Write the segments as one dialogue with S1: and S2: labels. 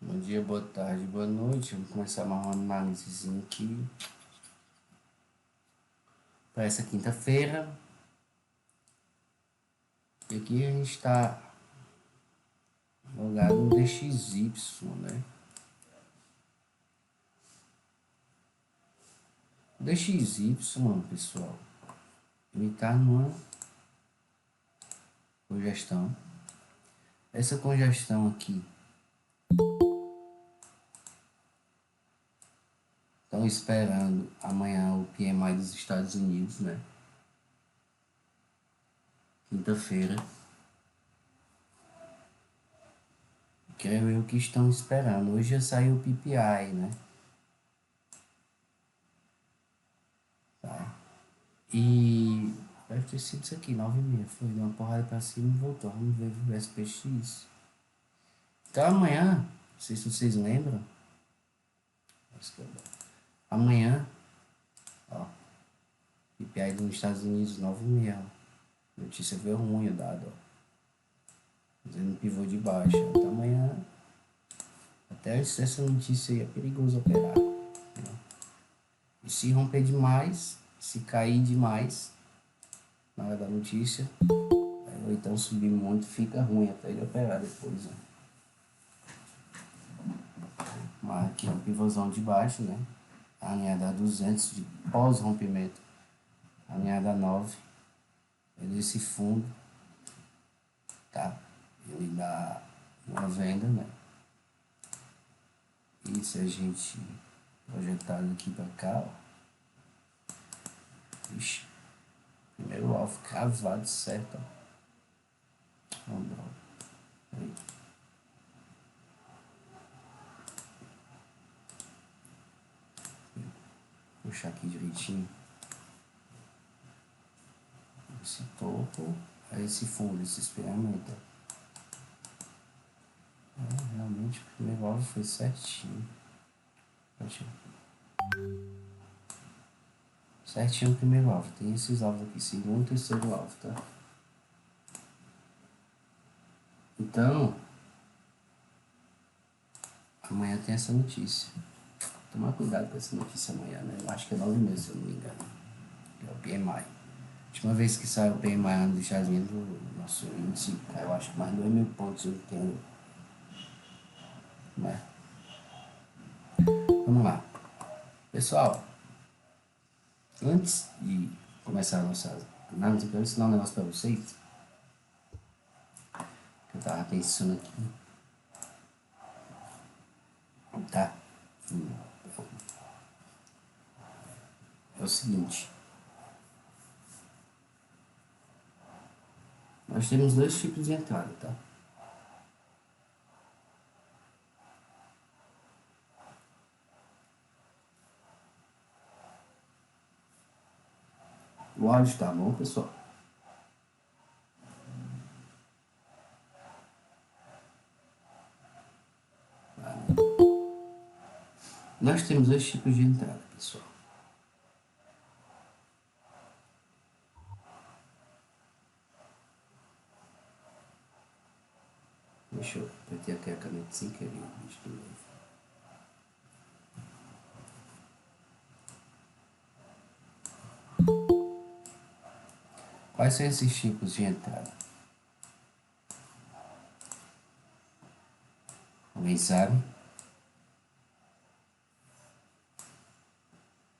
S1: Bom dia, boa tarde, boa noite. Vamos começar mais uma análisezinha aqui para essa quinta-feira. E aqui a gente está logado no DXY, né? O DXY, pessoal, ele está numa congestão. Essa congestão aqui, estão esperando amanhã o PMI dos Estados Unidos, né? Quinta-feira. Creio eu que estão esperando. Hoje já saiu o PPI, né? Tá. E deve ter sido isso aqui, 9,5. Foi, deu uma porrada pra cima e voltou. Vamos ver o SPX. Então amanhã, não sei se vocês lembram. Amanhã, ó, PPI dos Estados Unidos 9,5. Notícia veio ruim o dado, ó. Fazendo pivô de baixa. Então amanhã, até essa notícia aí é perigoso operar. Né? E se romper demais, se cair demais na hora da notícia, ou então subir muito, fica ruim até ele operar depois, né? Mas aqui é um pivôzão de baixo, né? Alinhada a 200 de pós-rompimento. Alinhada a 9. É nesse fundo, tá? Ele dá uma venda, né? E se a gente projetar aqui pra cá, ó. Ixi, primeiro alvo cravado certo, ó. Vamos lá. Aí. Puxar aqui direitinho. Esse topo, aí esse fundo, esse experimento. Realmente o primeiro alvo foi certinho. Certinho o primeiro alvo. Tem esses alvos aqui, segundo e terceiro alvo, tá? Então, amanhã tem essa notícia. Tomar cuidado com essa notícia amanhã, né? Eu acho que é 9,5, se eu não me engano. É o PMI. A última vez que saiu o PMI dos Estados Unidos, o nosso índice caiu, acho que mais de 2.000 pontos, eu entendo. Né? Vamos lá. Pessoal, antes de começar a nossa análise, eu quero ensinar um negócio para vocês. Que eu tava pensando aqui. Tá? É o seguinte. Nós temos dois tipos de entrada, tá? O áudio tá bom, pessoal? Nós temos dois tipos de entrada, pessoal. Deixa eu apertar aqui a caneta sem querer, bicho de novo. Quais são esses tipos de entrada? Alguém sabe?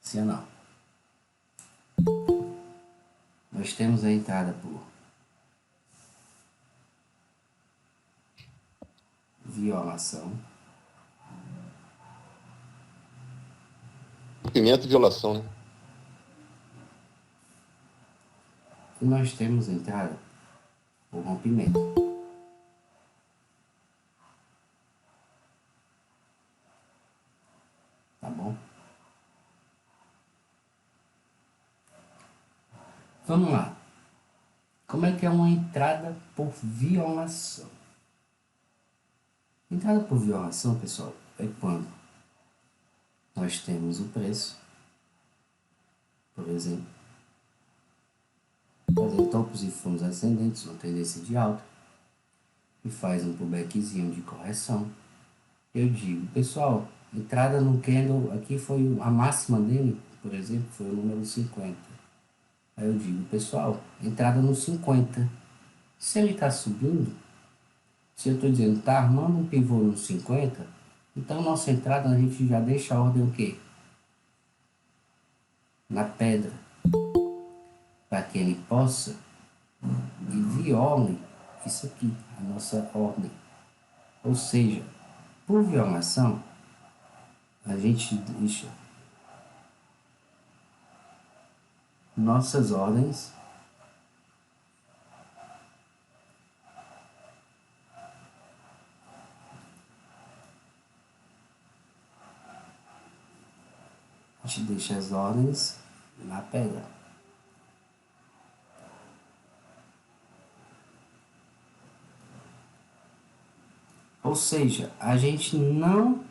S1: Sim ou não? Nós temos a entrada por violação.
S2: Rompimento e violação, né?
S1: E nós temos a entrada por rompimento. Tá bom? Vamos lá. Como é que é uma entrada por violação? Entrada por violação, pessoal, é quando nós temos o preço, por exemplo, fazendo topos e fundos ascendentes, uma tendência de alta, e faz um pullbackzinho de correção, eu digo, pessoal, entrada no candle, aqui foi a máxima dele, por exemplo, foi o número 50. Aí eu digo, pessoal, entrada no 50. Se ele está subindo, se eu estou dizendo, está armando um pivô no 50, então nossa entrada a gente já deixa a ordem o quê? Na pedra, para que ele possa e viole isso aqui, a nossa ordem. Ou seja, por violação, a gente deixa nossas ordens a gente deixa as ordens na pedra. Ou seja, a gente não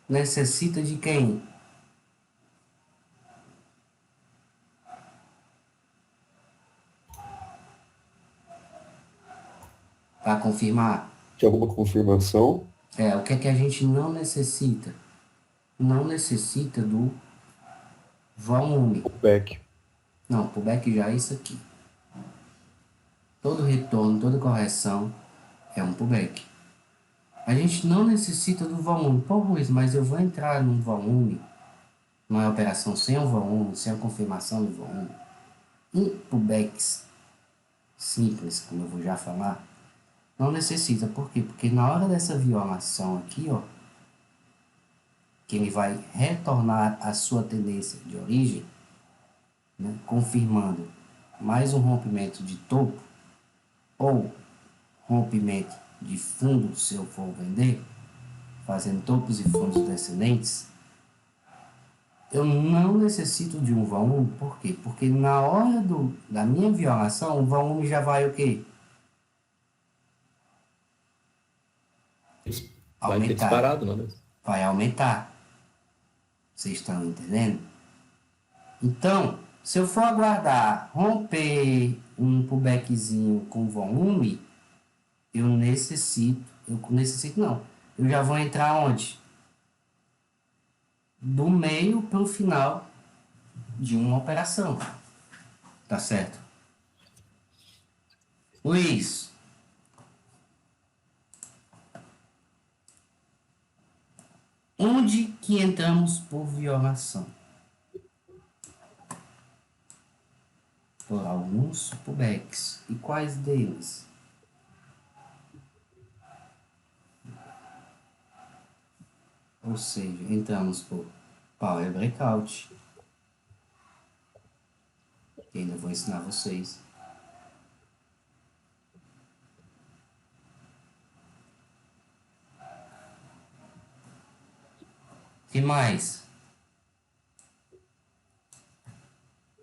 S1: necessita de quem? Para confirmar.
S2: De alguma confirmação?
S1: O que é que a gente não necessita? Não necessita do volume.
S2: Pullback.
S1: Não, pullback já é isso aqui. Todo retorno, toda correção é um pullback. A gente não necessita do volume. Pô, Luiz, mas eu vou entrar num volume, numa operação sem o volume, sem a confirmação do volume. Um pullbacks simples, como eu vou já falar, não necessita. Por quê? Porque na hora dessa violação aqui, ó, que ele vai retornar à sua tendência de origem, né, confirmando mais um rompimento de topo ou rompimento de fundo, se eu for vender, fazendo topos e fundos descendentes, eu não necessito de um volume. Por quê? Porque na hora da minha violação, o volume já vai o quê?
S2: Vai ter
S1: Aumentar.
S2: disparado, não é mesmo?
S1: Vai aumentar. Vocês estão entendendo? Então, se eu for aguardar romper um pullbackzinho com volume, eu necessito não. Eu já vou entrar onde? Do meio para o final de uma operação. Tá certo? Luiz, onde que entramos por violação? Por alguns pullbacks. E quais deles? Ou seja, entramos por Power Breakout, que ainda vou ensinar vocês. Que mais?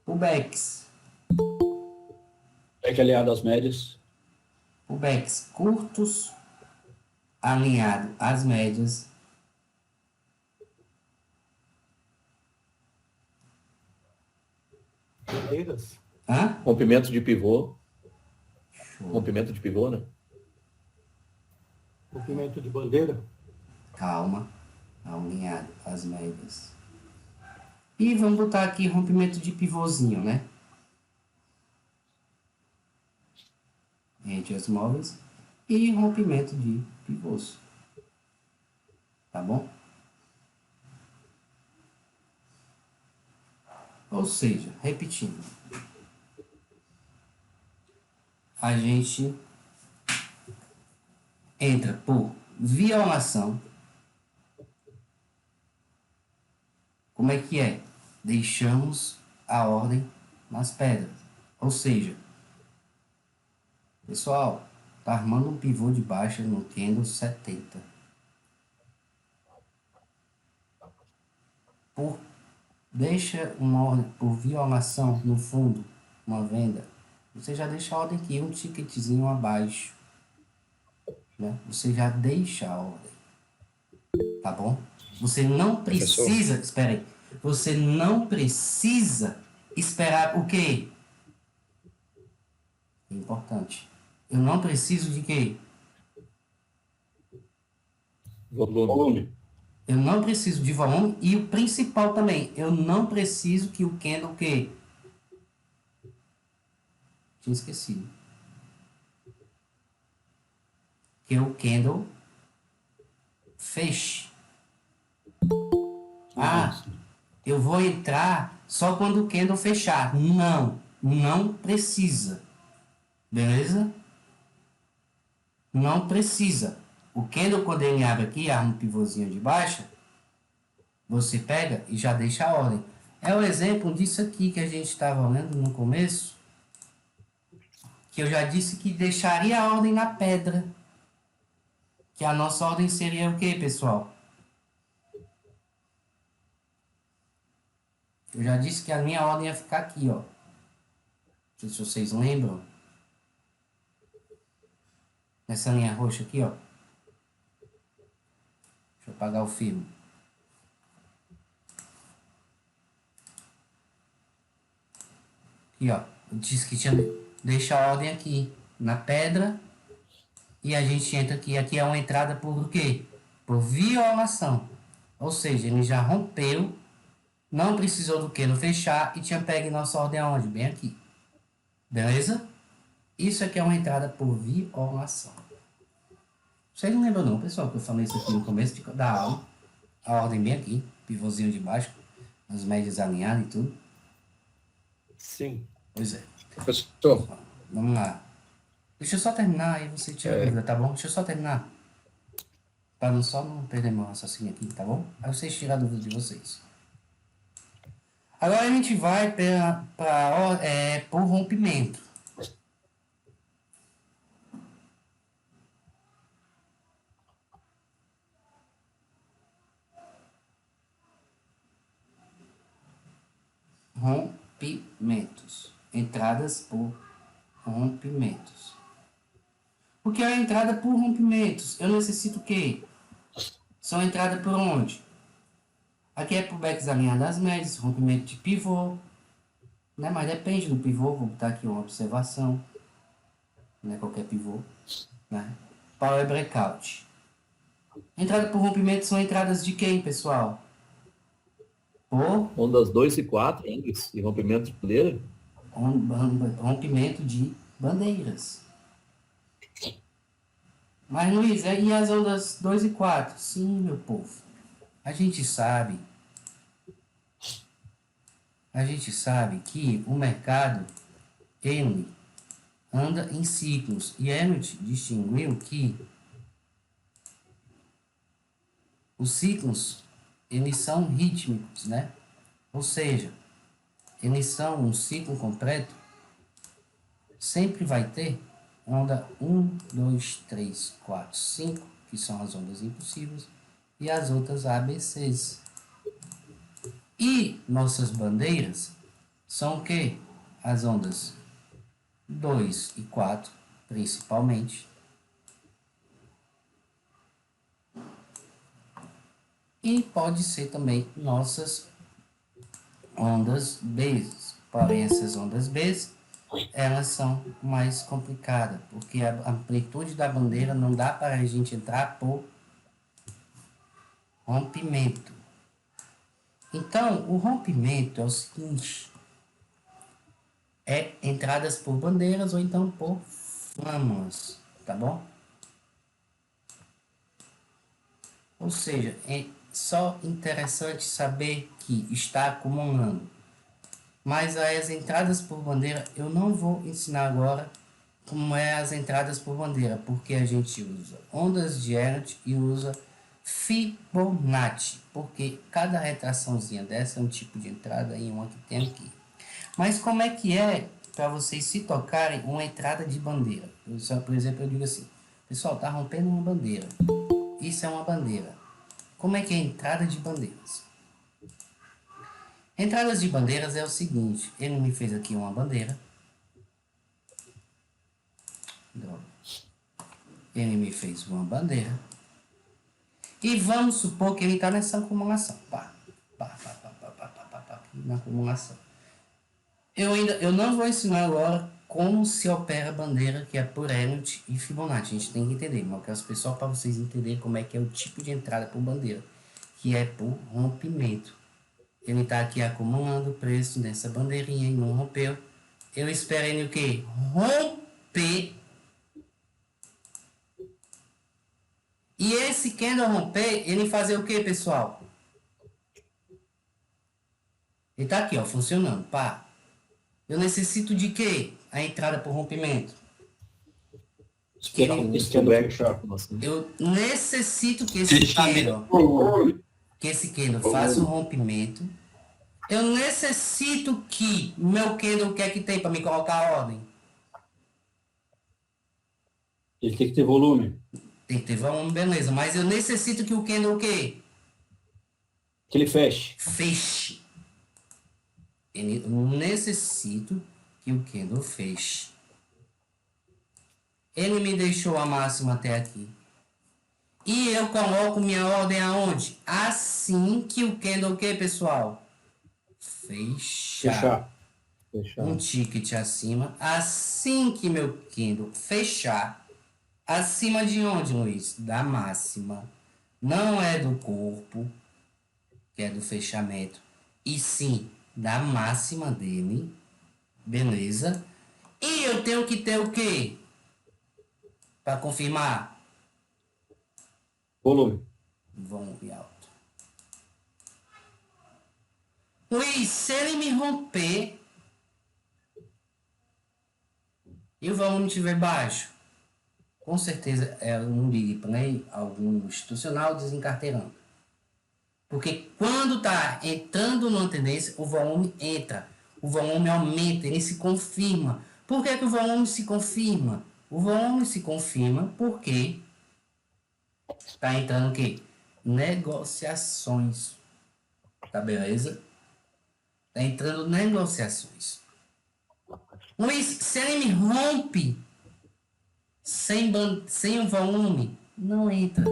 S1: Pullbacks.
S2: Pullback aliado às médias.
S1: Pullbacks curtos, alinhado às médias.
S2: Bandeiras.
S1: Hã?
S2: Rompimento de pivô.
S1: Show.
S2: Rompimento de pivô, né? Rompimento de bandeira.
S1: Calma. Alinhado às médias. E vamos botar aqui rompimento de pivôzinho, né? Entre as móveis. E rompimento de pivôs. Tá bom? Ou seja, repetindo. A gente entra por violação. Como é que é? Deixamos a ordem nas pedras. Ou seja, pessoal, tá armando um pivô de baixa no candle 70. Deixa uma ordem por violação no fundo, uma venda. Você já deixa a ordem aqui, um ticketzinho abaixo. Né? Você já deixa a ordem. Tá bom? Você não precisa, espera aí. Você não precisa esperar o quê? Importante. Eu não preciso de quê?
S2: Volume.
S1: Eu não preciso de volume. E o principal também, eu não preciso que o candle que tinha esquecido. Que o candle feche. Ah,
S2: Isso.
S1: eu vou entrar só quando o candle fechar. Não, não precisa. Beleza? Não precisa. O candle, quando ele abre aqui, arma um pivôzinho de baixa, você pega e já deixa a ordem. É o exemplo disso aqui que a gente estava lendo no começo, que eu já disse que deixaria a ordem na pedra. Que a nossa ordem seria o quê, pessoal? Eu já disse que a minha ordem ia ficar aqui, ó. Não sei se vocês lembram. Nessa linha roxa aqui, ó. Deixa eu apagar o filme. Aqui, ó. Eu disse que tinha deixa a ordem aqui, na pedra. E a gente entra aqui. Aqui é uma entrada por o quê? Por violação. Ou seja, ele já rompeu, não precisou do que no fechar e tinha pego nossa ordem aonde? Bem aqui. Beleza? Isso aqui é uma entrada por violação. Vocês não lembram não, pessoal, que eu falei isso aqui no começo da aula. A ordem bem aqui, pivôzinho de baixo, as médias alinhadas e tudo.
S2: Sim.
S1: Pois é.
S2: Professor,
S1: Vamos lá. Deixa eu só terminar, aí você tira a dúvida, tá bom? Deixa eu só terminar. Para não perder meu raciocínio aqui, tá bom? Aí vocês tiram a dúvida de vocês. Agora a gente vai por rompimento. Rompimentos. Entradas por rompimentos. O que é a entrada por rompimentos? Eu necessito o quê? São entradas por onde? Aqui é por backs alinhadas das médias, rompimento de pivô. Né? Mas depende do pivô, vou botar aqui uma observação. Não é qualquer pivô. Né? Power breakout. Entrada por rompimento são entradas de quem, pessoal? Por
S2: ondas 2 e 4, e rompimento de bandeira?
S1: rompimento de bandeiras. Mas, Luiz, e as ondas 2 e 4? Sim, meu povo. A gente sabe que o mercado, ele anda em ciclos. E Elliott distinguiu que os ciclos, eles são rítmicos, né? Ou seja, eles são um ciclo completo, sempre vai ter onda 1, 2, 3, 4, 5, que são as ondas impossíveis, e as outras ABCs. E nossas bandeiras são o quê? As ondas 2 e 4, principalmente. E pode ser também nossas ondas B. Porém, essas ondas B, elas são mais complicadas, porque a amplitude da bandeira não dá para a gente entrar por rompimento. Então, o rompimento é o seguinte: é entradas por bandeiras ou então por flâmulas, tá bom? Ou seja, é só interessante saber que está acumulando. Mas as entradas por bandeira eu não vou ensinar agora como é as entradas por bandeira, porque a gente usa ondas de Elliott e usa Fibonacci, porque cada retraçãozinha dessa é um tipo de entrada e uma que tem aqui. Mas como é que é para vocês se tocarem uma entrada de bandeira? Por exemplo, eu digo assim, pessoal, tá rompendo uma bandeira. Isso é uma bandeira. Como é que é a entrada de bandeiras? Entradas de bandeiras é o seguinte, ele me fez aqui uma bandeira. Ele me fez uma bandeira. E vamos supor que ele está nessa acumulação. Na acumulação. Eu não vou ensinar agora como se opera a bandeira, que é por Elliott e Fibonacci. A gente tem que entender, mas eu quero pessoal para vocês entenderem como é que é o tipo de entrada por bandeira. que é por rompimento. Ele está aqui acumulando o preço nessa bandeirinha e não rompeu. Eu espero ele o quê? Romper. E esse candle romper, ele fazer o quê, pessoal? Ele tá aqui, ó, funcionando, pá. Eu necessito de quê? A entrada por rompimento.
S2: Esperar esse candle fechar.
S1: Eu necessito que esse candle faça o rompimento. Eu necessito que meu candle, o que é que tem para me colocar a ordem?
S2: Ele tem que ter volume.
S1: Tem que ter volume, beleza. Mas eu necessito que o candle o quê?
S2: Que ele feche.
S1: Feche. Eu necessito que o candle feche. Ele me deixou a máxima até aqui. E eu coloco minha ordem aonde? Assim que o candle o quê, pessoal? Fechar. Um ticket acima. Assim que meu candle fechar. Acima de onde, Luiz? Da máxima. Não é do corpo, que é do fechamento. E sim da máxima dele. Beleza? E eu tenho que ter o quê? Para confirmar?
S2: Volume.
S1: Volume alto. Luiz, se ele me romper e o volume estiver baixo, com certeza é um big play, algum institucional desencarteirando. Porque quando está entrando numa tendência, o volume entra. O volume aumenta, ele se confirma. Por que o volume se confirma? O volume se confirma porque está entrando o quê? Negociações. Tá beleza? Está entrando negociações. Luiz, se ele me rompe sem o volume, não entra.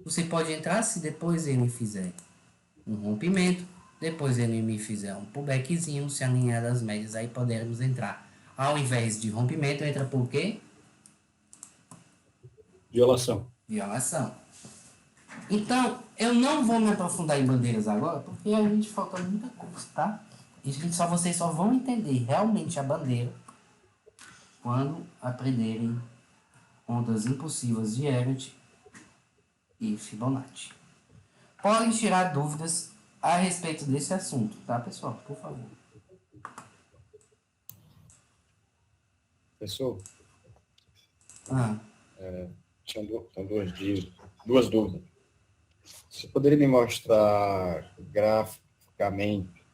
S1: Você pode entrar se depois ele fizer um rompimento, depois ele me fizer um pullbackzinho, se alinhar das médias, aí poderemos entrar. Ao invés de rompimento, entra por quê?
S2: Violação.
S1: Então, eu não vou me aprofundar em bandeiras agora, porque a gente falta muita coisa, tá? E vocês só vão entender realmente a bandeira quando aprenderem ondas impulsivas de Elliott e Fibonacci. Podem tirar dúvidas a respeito desse assunto, tá, pessoal? Por favor.
S2: Pessoal,
S3: São duas dúvidas. Você poderia me mostrar graficamente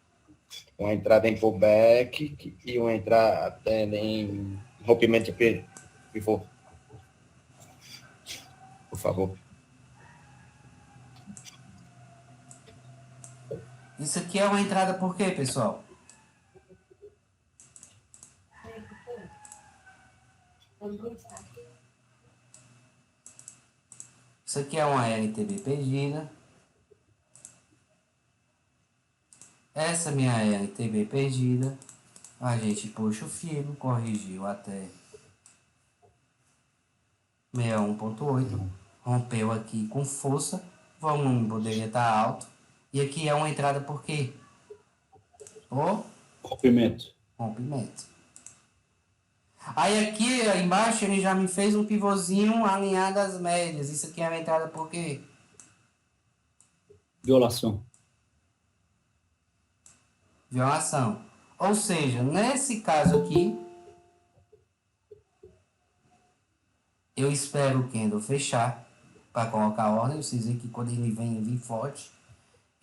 S3: uma entrada em pullback e uma entrada em rompimento de pivô? Por favor.
S1: Isso aqui é uma entrada por quê, pessoal? Isso aqui é uma LTB perdida. Essa minha LTB perdida. A gente puxa o filo, corrigiu até 61.8. Rompeu aqui com força. O volume poderia estar alto. E aqui é uma entrada por quê?
S2: Rompimento.
S1: Aí aqui embaixo ele já me fez um pivôzinho alinhado às médias. Isso aqui é uma entrada por quê?
S2: Violação.
S1: Ou seja, nesse caso aqui, eu espero o candle fechar para colocar a ordem. Vocês veem que quando ele vem forte.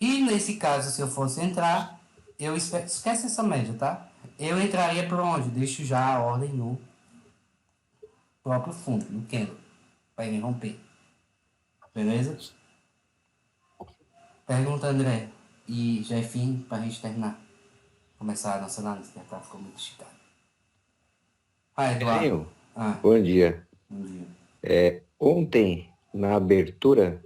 S1: E nesse caso, se eu fosse entrar, eu espero... Esquece essa média, tá? Eu entraria por onde? Deixo já a ordem no próprio fundo, no candle, para ele romper. Beleza? Pergunta, André e Jefinho, para a gente terminar. Começar a nossa análise, que já ficou muito esticado. Eduardo.
S4: Bom dia.
S1: Bom dia.
S4: Ontem, na abertura,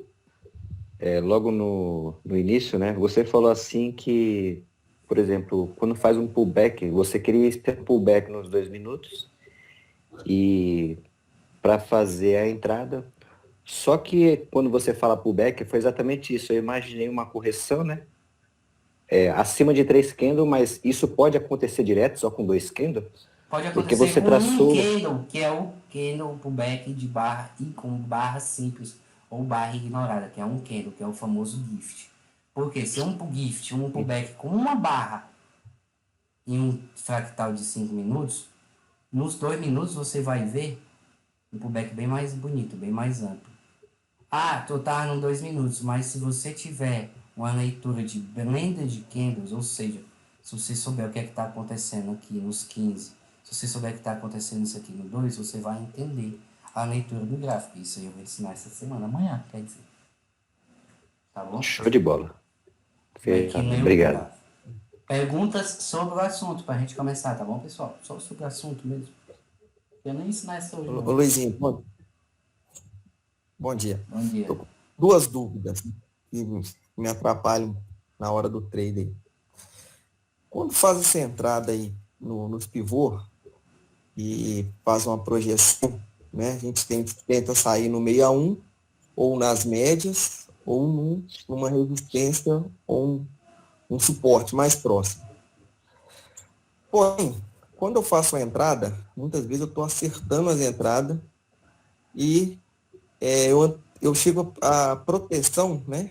S4: logo no início, né, você falou assim que, por exemplo, quando faz um pullback, você queria ter pullback nos 2 minutos e para fazer a entrada, Só que quando você fala pullback, foi exatamente isso. Eu imaginei uma correção, né? Acima de 3 candles, mas isso pode acontecer direto só com 2 candles?
S1: Pode
S4: Porque
S1: acontecer
S4: você
S1: com um
S4: traçou.
S1: candle, que é o candle pullback de barra e com barra simples ou barra ignorada, que é um candle, que é o famoso gift. Porque se é um gift, um pullback com uma barra em um fractal de 5 minutos, nos 2 minutos você vai ver um pullback bem mais bonito, bem mais amplo. Ah, tu tá no 2 minutos, mas se você tiver uma leitura de blended candles, ou seja, se você souber o que é que está acontecendo aqui nos 15, se você souber o que está acontecendo isso aqui no 2, você vai entender a leitura do gráfico. Isso aí eu vou ensinar essa semana, amanhã, quer dizer. Tá bom?
S4: Show de bola.
S1: Vai que lê o
S4: Obrigado.
S1: gráfico. Perguntas sobre o assunto, pra gente começar, tá bom, pessoal? Só sobre o assunto mesmo. Eu nem ensinar isso hoje,
S5: Ô,
S1: não.
S5: Luizinho, bom dia.
S1: Bom dia.
S5: Tô com duas dúvidas que me atrapalham na hora do trade aí. Quando faz essa entrada aí nos pivô e faz uma projeção, né? A gente tenta sair no 61 ou nas médias ou numa resistência ou um suporte mais próximo. Porém, quando eu faço a entrada, muitas vezes eu estou acertando as entradas e eu chego à proteção, né,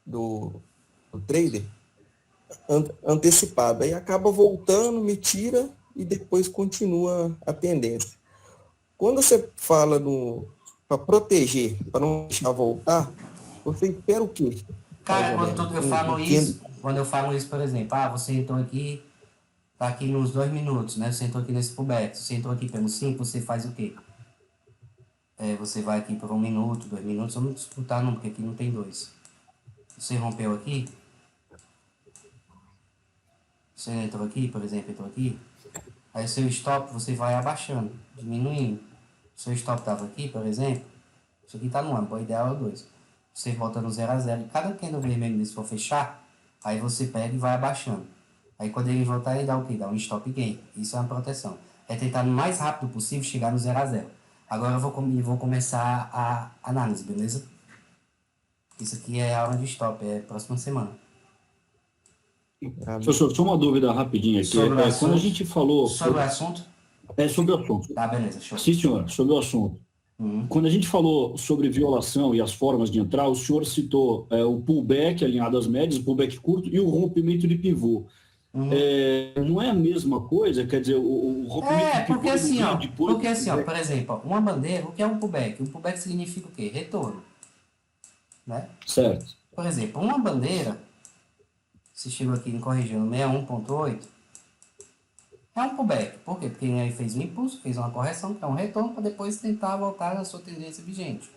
S5: do trader antecipada. Aí acaba voltando, me tira e depois continua a tendência. Quando você fala para proteger, para não deixar voltar, você espera o quê?
S1: Cara, quando eu falo isso, por exemplo, você entrou aqui, tá aqui nos 2 minutos, né? Você entrou aqui nesse pullback, você entrou aqui pelo 5, você faz o quê? Você vai aqui por 1 minuto, 2 minutos, eu não disputar não, porque aqui não tem 2. Você rompeu aqui, você entrou aqui, por exemplo, entrou aqui, aí o seu stop você vai abaixando, diminuindo. O seu stop estava aqui, por exemplo, isso aqui está no 1, o ideal é o 2. Você volta no 0 a 0, e cada candle vermelho desse for fechar, aí você pega e vai abaixando. Aí quando ele voltar, ele dá o quê? Dá um stop gain. Isso é uma proteção. É tentar no mais rápido possível chegar no 0 a 0. Agora eu vou começar a análise, beleza? Isso aqui é a aula de stop, é próxima semana.
S2: Professor, só uma dúvida rapidinha aqui.
S1: Sobre o
S2: Quando a
S1: assunto?
S2: gente falou...
S1: Sobre o assunto?
S2: Sobre o assunto.
S1: Tá, beleza, show.
S2: Sim, senhor, sobre o assunto. Quando a gente falou sobre violação e as formas de entrar, o senhor citou o pullback alinhado às médias, o pullback curto e o rompimento de pivô. Não é a mesma coisa? Quer dizer, o rompimento de pivô...
S1: Porque assim, por exemplo, uma bandeira, o que é um pullback? Um pullback significa o quê? Retorno. Né?
S2: Certo.
S1: Por exemplo, uma bandeira, se chegou aqui me corrigindo, 61.8, é um pullback. Por quê? Porque ele fez um impulso, fez uma correção, que é um retorno, para depois tentar voltar na sua tendência vigente.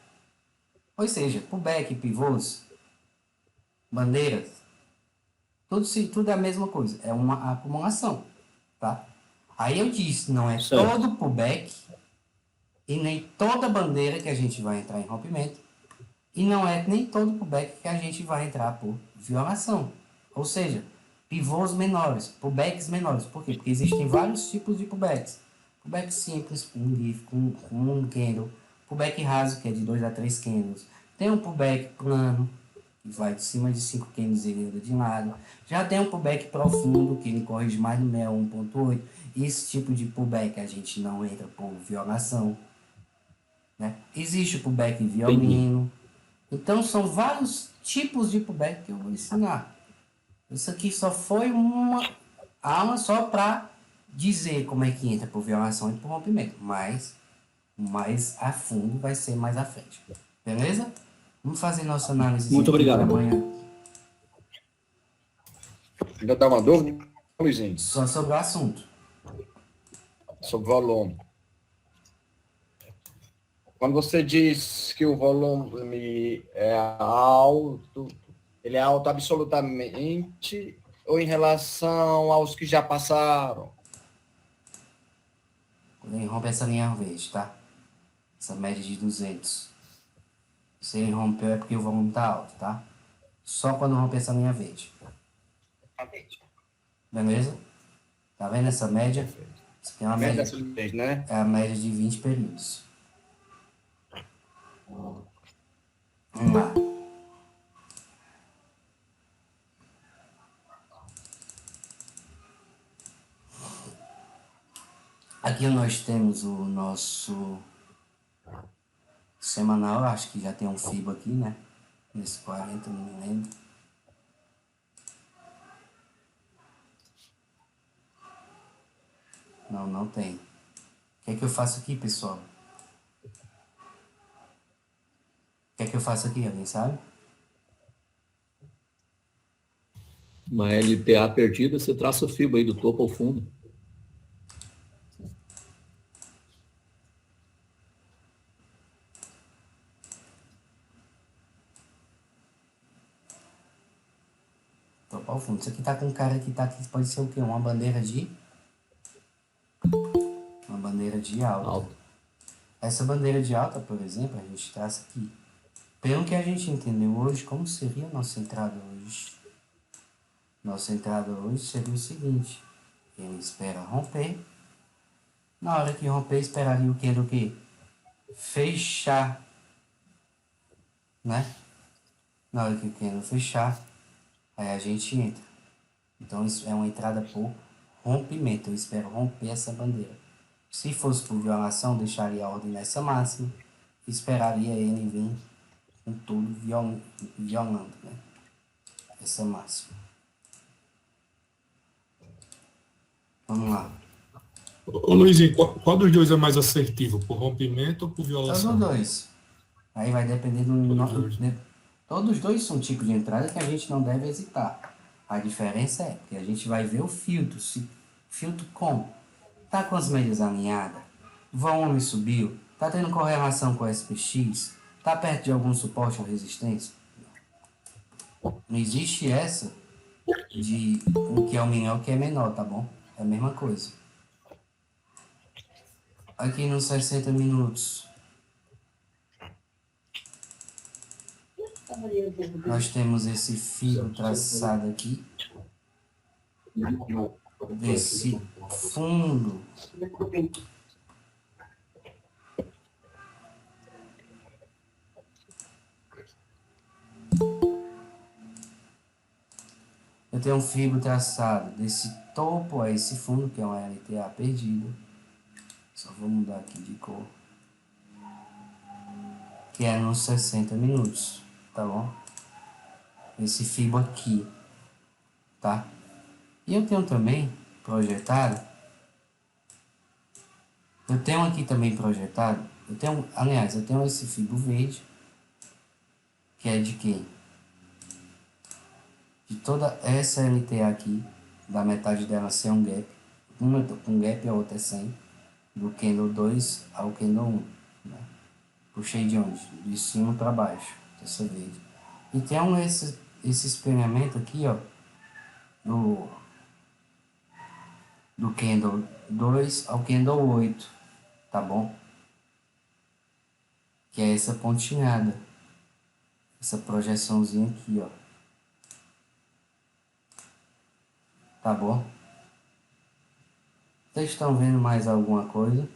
S1: Ou seja, pullback, pivôs, bandeiras, tudo é a mesma coisa. É uma acumulação. Tá? Aí eu disse, não é
S2: certo.
S1: todo pullback e nem toda bandeira que a gente vai entrar em rompimento. E não é nem todo pullback que a gente vai entrar por violação. Ou seja, pivôs menores, pullbacks menores. Por quê? Porque existem vários tipos de pullbacks. Pullback simples, com um GIF, com um candle. Pullback raso, que é de 2 a 3 candles. Tem um pullback plano, que vai de cima de 5 candles e ele anda de lado. Já tem um pullback profundo, que ele corrige mais no 61.8. Esse tipo de pullback a gente não entra por violação. Né? Existe o pullback violino. Então, são vários tipos de pullback que eu vou ensinar. Isso aqui só foi uma aula só para dizer como é que entra por violação e por rompimento. Mas, mais a fundo vai ser mais à frente. Beleza? Vamos fazer nossa análise.
S2: Muito obrigado.
S1: Amanhã.
S3: Ainda dá uma dúvida, Luizinho?
S1: Só sobre o assunto.
S3: Sobre volume. Quando você diz que o volume é alto, ele é alto absolutamente ou em relação aos que já passaram?
S1: Quando ele rompe essa linha verde, tá? Essa média de 200. Se ele rompeu é porque o volume tá alto, tá? Só quando romper essa linha verde. Beleza? Tá vendo essa média? Isso aqui é uma média,
S3: né?
S1: é a média de 20 períodos. Vamos lá. Aqui nós temos o nosso semanal, acho que já tem um FIBO aqui, né? Nesse 40, não me lembro. Não, não tem. O que é que eu faço aqui, pessoal? O que é que eu faço aqui, alguém sabe?
S2: Uma LTA perdida, você traça o fibra aí do topo ao fundo.
S1: Topo ao fundo. Isso aqui tá com cara que tá aqui, pode ser o quê? Uma bandeira de alta.
S2: Alto.
S1: Essa bandeira de alta, por exemplo, a gente traça aqui. Pelo que a gente entendeu hoje, como seria a nossa entrada hoje? Nossa entrada hoje seria o seguinte. Ele espera romper. Na hora que romper, esperaria o quê? Do quê? Fechar. Né? Na hora que o candle fechar, aí a gente entra. Então isso é uma entrada por rompimento. Eu espero romper essa bandeira. Se fosse por violação, deixaria a ordem nessa máxima e esperaria ele vir com tudo violando, né? Essa máxima. Vamos lá.
S6: Ô Luizinho, qual dos dois é mais assertivo? Por rompimento ou por violação?
S1: Todos dois. Aí vai depender Todos os dois são tipos de entrada que a gente não deve hesitar. A diferença é que a gente vai ver o filtro. Filtro como? Tá com as médias alinhadas? Volume subiu? Tá tendo correlação com o SPX? Tá perto de algum suporte ou resistência? Não existe essa de o que é o menor e o que é menor, tá bom? É a mesma coisa. Aqui nos 60 minutos, nós temos esse fio traçado aqui, desse fundo. Eu tenho um fibro traçado desse topo a esse fundo, que é uma LTA perdida. Só vou mudar aqui de cor. Que é nos 60 minutos, tá bom? Esse fibro aqui, tá? E eu tenho também projetado. Eu tenho aqui também projetado. Aliás, eu tenho esse fibro verde. Que é de quem? De toda essa LTA aqui, da metade dela ser um gap. Uma com gap e a outra é 100. Do candle 2 ao candle 1. Né? Puxei de onde? De cima para baixo, dessa vez. E tem esse espelhamento aqui, ó. Do candle 2 ao candle 8. Tá bom? Que é essa pontinhada. Essa projeçãozinha aqui, ó. Tá bom? Vocês estão vendo mais alguma coisa?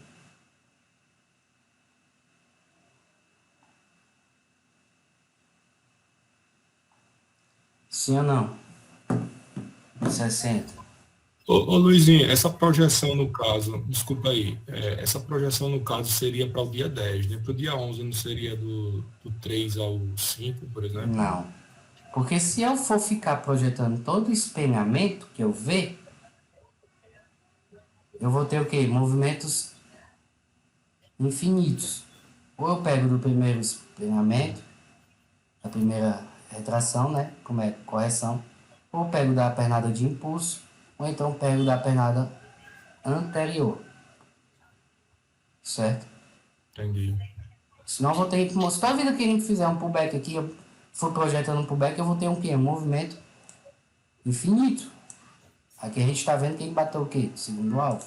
S1: Sim ou não? 60.
S6: Ô Luizinho, essa projeção no caso, desculpa aí, essa projeção no caso seria para o dia 10, né? Para o dia 11 não seria do 3 ao 5, por exemplo?
S1: Não. Porque se eu for ficar projetando todo o espelhamento que eu ver, eu vou ter o quê? Movimentos infinitos. Ou eu pego do primeiro espelhamento, da primeira retração, né? Como é correção. Ou eu pego da pernada de impulso, ou então pego da pernada anterior. Certo?
S6: Entendi.
S1: Senão eu vou ter que mostrar. Toda vida que a gente fizer um pullback aqui, eu for projetando um pullback, eu vou ter um quê? Um movimento infinito. Aqui a gente está vendo que ele bateu o quê? Segundo alvo.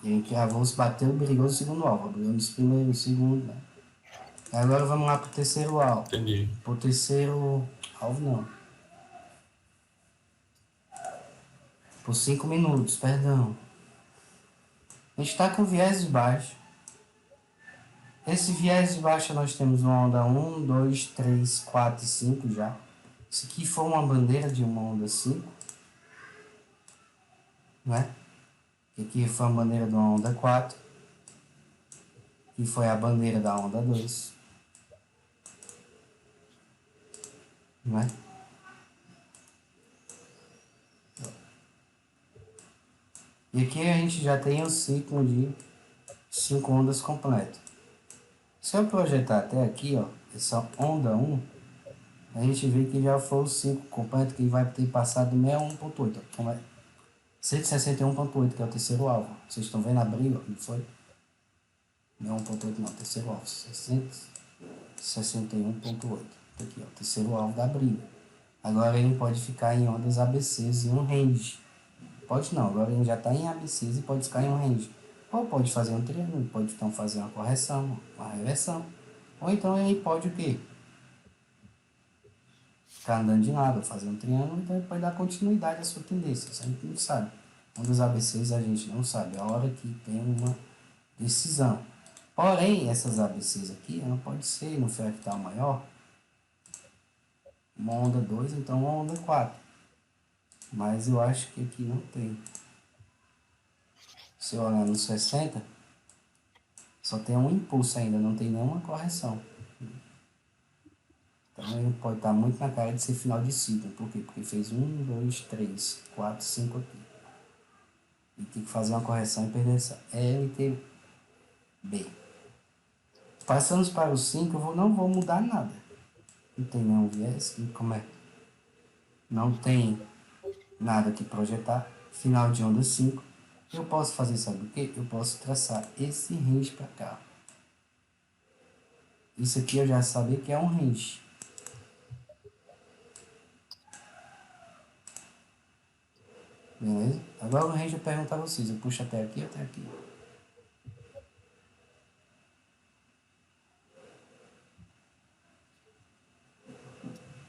S1: E a gente já vamos bater o perigoso segundo alvo. Brigamos primeiro, segundo, né? Agora vamos lá pro terceiro alvo.
S6: Entendi.
S1: Pro terceiro alvo não. Por 5 minutos, perdão. A gente está com viés baixo. Esse viés de baixa nós temos uma onda 1, 2, 3, 4 e 5 já. Isso aqui foi uma bandeira de uma onda 5, né? Aqui foi a bandeira de uma onda 4. Aqui foi a bandeira da onda 2. Né? E aqui a gente já tem um ciclo de 5 ondas completo. Se eu projetar até aqui, ó, essa onda 1, a gente vê que já foi o 5 completo, que vai ter passado 61.8. Então é 161.8, que é o terceiro alvo. Vocês estão vendo a briga? Não foi? 61.8 não, terceiro alvo. 661.8. Aqui, ó, terceiro alvo da briga. Agora ele pode ficar em ondas ABCs em um range. Pode não, agora ele já está em ABCs e pode ficar em um range. Ou pode fazer um triângulo, pode então fazer uma correção, uma reversão. Ou então ele pode o quê? Ficar andando de lado, fazer um triângulo, então ele pode dar continuidade à sua tendência. Isso a gente não sabe. Um dos ABCs a gente não sabe. É a hora que tem uma decisão. Porém, essas ABCs aqui, não pode ser no fractal maior uma onda 2, então uma onda 4. Mas eu acho que aqui não tem. Se eu olhar no 60, só tem um impulso ainda, não tem nenhuma correção. Então ele pode estar muito na cara de ser final de ciclo. Por quê? Porque fez 1, 2, 3, 4, 5 aqui. E tem que fazer uma correção e perder essa LTB. Passando para o 5, não vou mudar nada. Não tem nenhum viés, como é? Não tem nada que projetar. Final de onda 5. Eu posso fazer, sabe o que? Eu posso traçar esse range para cá. Isso aqui eu já sabia que é um range. Beleza? Agora o range eu pergunto a vocês. Eu puxo até aqui ou até aqui?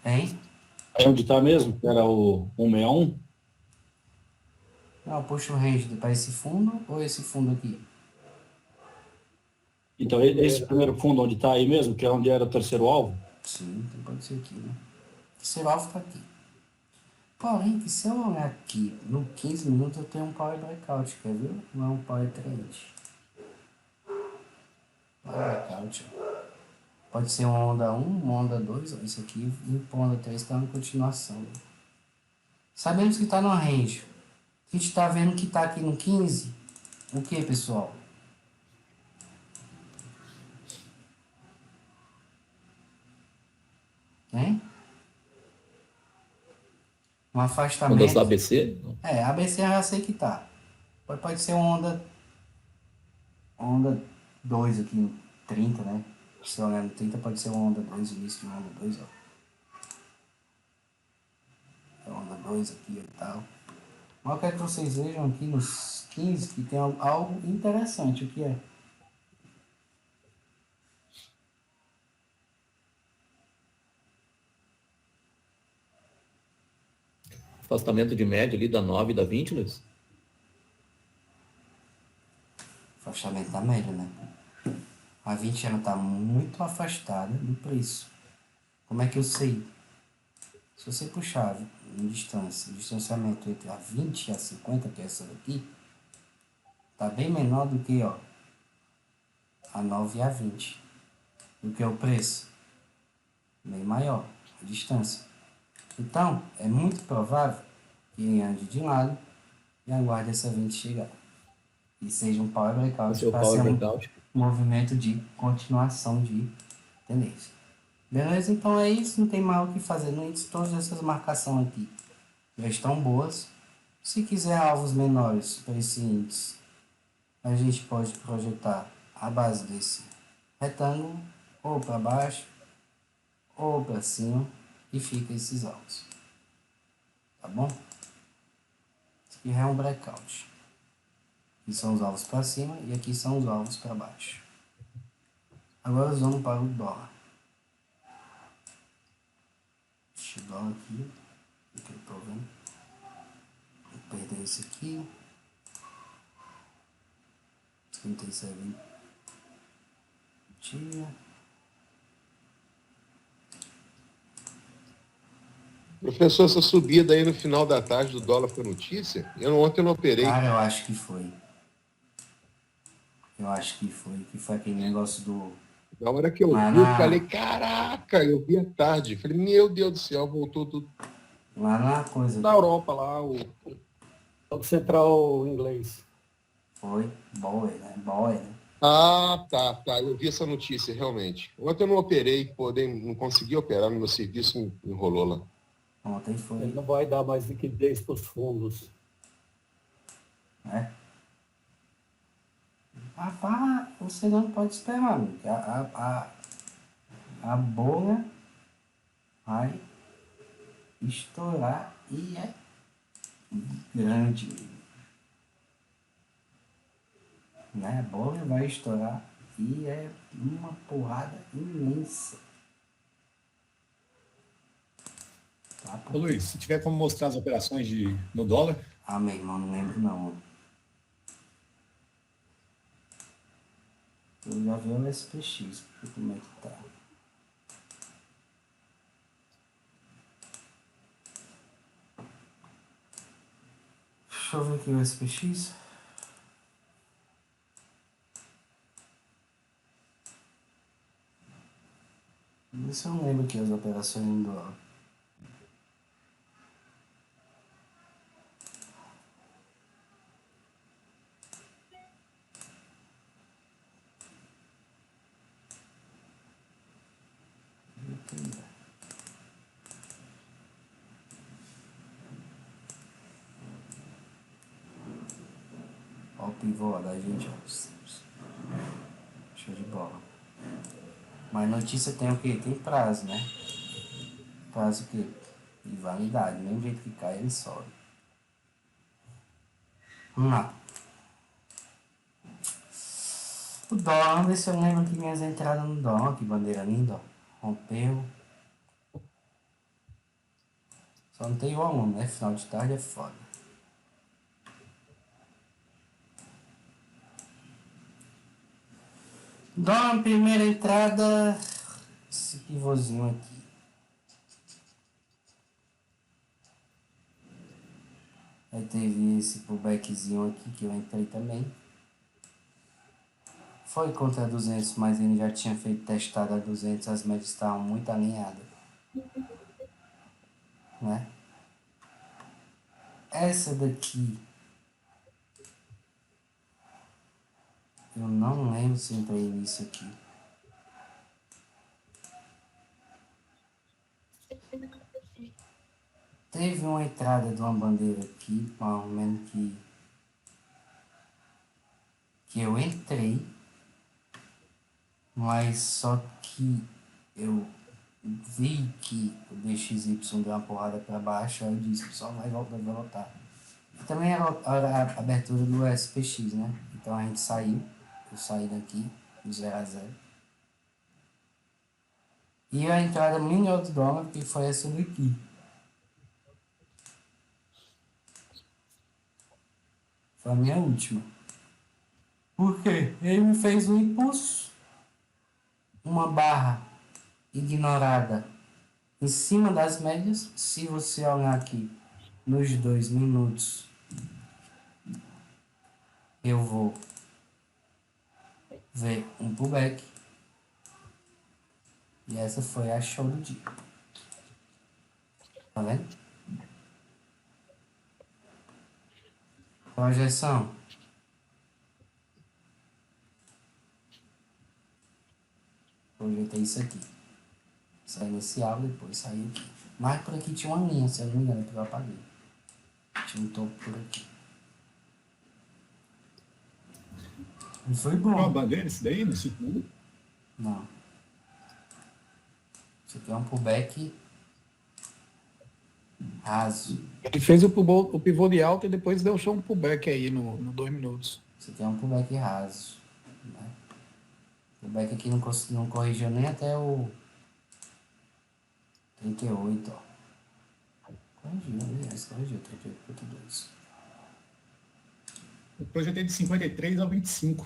S1: Hein?
S2: É onde está mesmo? Era o 161?
S1: Não, eu puxo o range para esse fundo ou esse fundo aqui?
S2: Então, esse primeiro fundo onde está aí mesmo, que é onde era o terceiro alvo?
S1: Sim, então pode ser aqui, né? O terceiro alvo está aqui. Porém, que se eu olhar aqui, no 15 minutos eu tenho um Power Breakout, quer ver? Não é um Power Trend. Power Breakout, ó. Pode ser uma onda 1, uma onda 2, ó. Isso aqui, e uma onda 3 está na continuação. Sabemos que está no range. A gente está vendo que está aqui no 15. O que, pessoal? Hein? Um afastamento.
S7: Ondas ABC?
S1: É, ABC eu já sei que tá. Pode ser uma onda 2 aqui no 30, né? Se olhar no 30 pode ser uma onda 2, início de uma onda 2, ó. É onda 2 aqui e tal. Mas eu quero que vocês vejam aqui nos 15 que tem algo interessante. O que é?
S7: Afastamento de média ali da 9 e da 20, Luiz?
S1: Afastamento da média, né? A 20 ela está muito afastada do preço. Como é que eu sei? Se você puxar em distância, o distanciamento entre a 20 e a 50, que é essa daqui, está bem menor do que, ó, a 9 e a 20. Do que o preço? Bem maior, a distância. Então, é muito provável que ele ande de lado e aguarde essa 20 chegar. E seja um Power Breakout para ser um movimento de continuação de tendência. Beleza? Então é isso, não tem mais o que fazer no índice. Todas essas marcações aqui já estão boas. Se quiser alvos menores para esse índice, a gente pode projetar a base desse retângulo ou para baixo ou para cima e fica esses alvos. Tá bom? Isso aqui é um breakout. Aqui são os alvos para cima e aqui são os alvos para baixo. Agora vamos para o dólar. Deixa eu dar aqui. O que eu tô vendo? Vou perder esse aqui. 57. Tira.
S8: Professor, essa subida aí no final da tarde do dólar foi notícia? Ontem eu não operei.
S1: Cara, eu acho que foi. Que foi aquele negócio do...
S8: Na hora que eu vi, eu falei, caraca, eu vi à tarde. Falei, meu Deus do céu, voltou tudo.
S1: Lá na coisa.
S2: Na Europa, lá, o Banco Central inglês.
S1: Foi. Boa, né? Boa, né?
S8: Ah, tá. Eu vi essa notícia, realmente. Ontem eu não operei, não consegui operar no meu serviço, enrolou lá.
S1: Ontem foi.
S2: Ele não vai dar mais liquidez para os fundos.
S1: Né? Você não pode esperar, amigo. A bolha vai estourar e é grande. Né? A bolha vai estourar e é uma porrada imensa. Tá,
S9: Ô Luiz, se tiver como mostrar as operações no dólar.
S1: Ah, meu irmão, não lembro não. Eu já vi o SPX, como é que tá. Deixa eu ver aqui o SPX. Vê se eu não lembro aqui as operações no dólar. Ó o pivô da gente, ó. Show de bola. Mas notícia tem o quê? Tem prazo, né? Prazo o quê? De validade. Do mesmo jeito que cai, ele sobe. Vamos lá. O dólar, vamos ver se eu lembro aqui minhas entradas no dólar. Que bandeira linda, ó. Rompeu. Só não tem volume, né? Final de tarde é foda. Dólar, primeira entrada. Esse pivôzinho aqui. Aí teve esse pullbackzinho aqui que eu entrei também. Foi contra 200, mas ele já tinha feito testada a 200, as médias estavam muito alinhadas. Né? Essa daqui, eu não lembro se entrei nisso aqui. Teve uma entrada de uma bandeira aqui, mais ou menos que eu entrei, mas só que eu vi que o DXY deu uma porrada para baixo, aí eu disse que só vai voltar. E também era a abertura do SPX, né? Então a gente saiu, eu saí daqui, do 0 a 0. E a entrada melhor do dólar, que foi essa daqui. Foi a minha última. Por quê? Ele me fez um impulso, uma barra ignorada em cima das médias. Se você olhar aqui nos 2 minutos, eu vou ver um pullback. E essa foi a show do dia. Tá vendo? Projeção. Projetei isso aqui. Sai inicial, depois saiu aqui. Mas por aqui tinha uma linha, se eu não me engano, que eu apaguei. Tinha um topo por aqui. E foi bom.
S9: Uma bandeira esse daí, no segundo?
S1: Não. Isso aqui é um pullback raso.
S2: Ele fez o pivô de alta e depois deu só um pullback aí no 2 minutos.
S1: Isso aqui é um pullback raso. Né? O pullback aqui não corrigiu nem até o 38, ó. Corrigiu, aliás, corrigiu, 38,2.
S9: Eu projetei de 53 a 25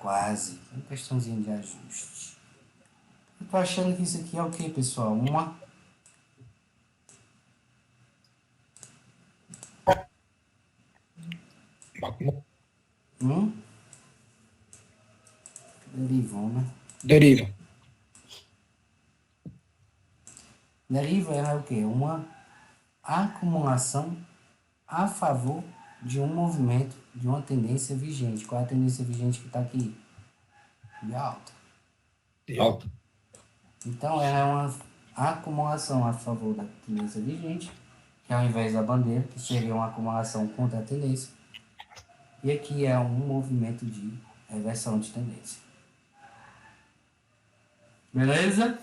S1: Quase. É uma questãozinha de ajuste. Eu tô achando que isso aqui é o quê, pessoal? Uma... Derivona.
S10: Deriva.
S1: Deriva é o quê? Uma acumulação a favor de um movimento, de uma tendência vigente. Qual é a tendência vigente que está aqui? De alta.
S6: Alta.
S1: Então, ela é uma acumulação a favor da tendência vigente, que ao invés da bandeira, que seria uma acumulação contra a tendência. E aqui é um movimento de reversão de tendência. Beleza?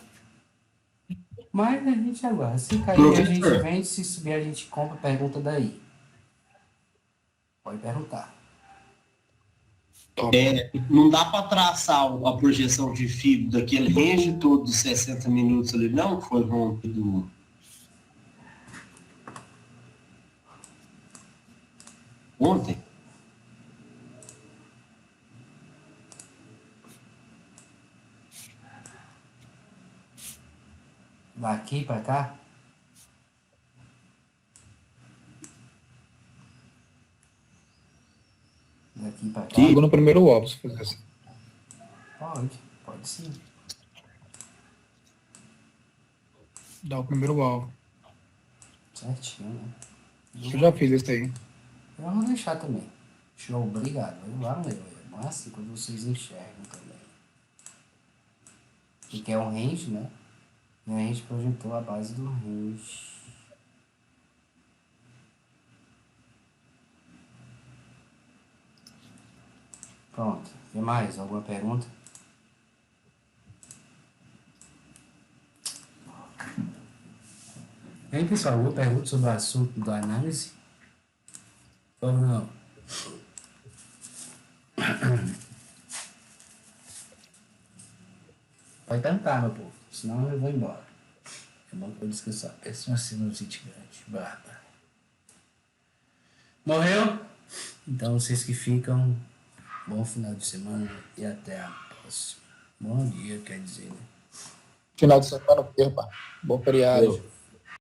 S1: Mas a gente aguarda. Se cair, a gente vende. Se subir, a gente compra. Pergunta daí. Pode perguntar.
S11: Não dá para traçar a projeção de FIBO daquele range todo de 60 minutos ali, não? Que foi rompido. Ontem?
S1: Daqui para cá? Daqui para cá?
S10: Logo no primeiro alvo, se fizer assim.
S1: Pode sim.
S10: Dá o primeiro alvo.
S1: Certinho, né?
S10: Eu já fiz esse aí.
S1: Eu vou deixar também. Show, obrigado. Valeu. É bom assim quando vocês enxergam também. Porque é um range, né? E a gente projetou a base do range. Pronto. Tem mais? Alguma pergunta? E aí, pessoal, alguma pergunta sobre o assunto da análise? Ou não? Pode tentar, meu povo. Senão eu vou embora. É bom pra eu descansar. Essa é uma sinusite grande. Bárbara. Morreu? Então, vocês que ficam, bom final de semana e até a próxima. Bom dia, quer dizer, né?
S10: Final de semana, bom feriado.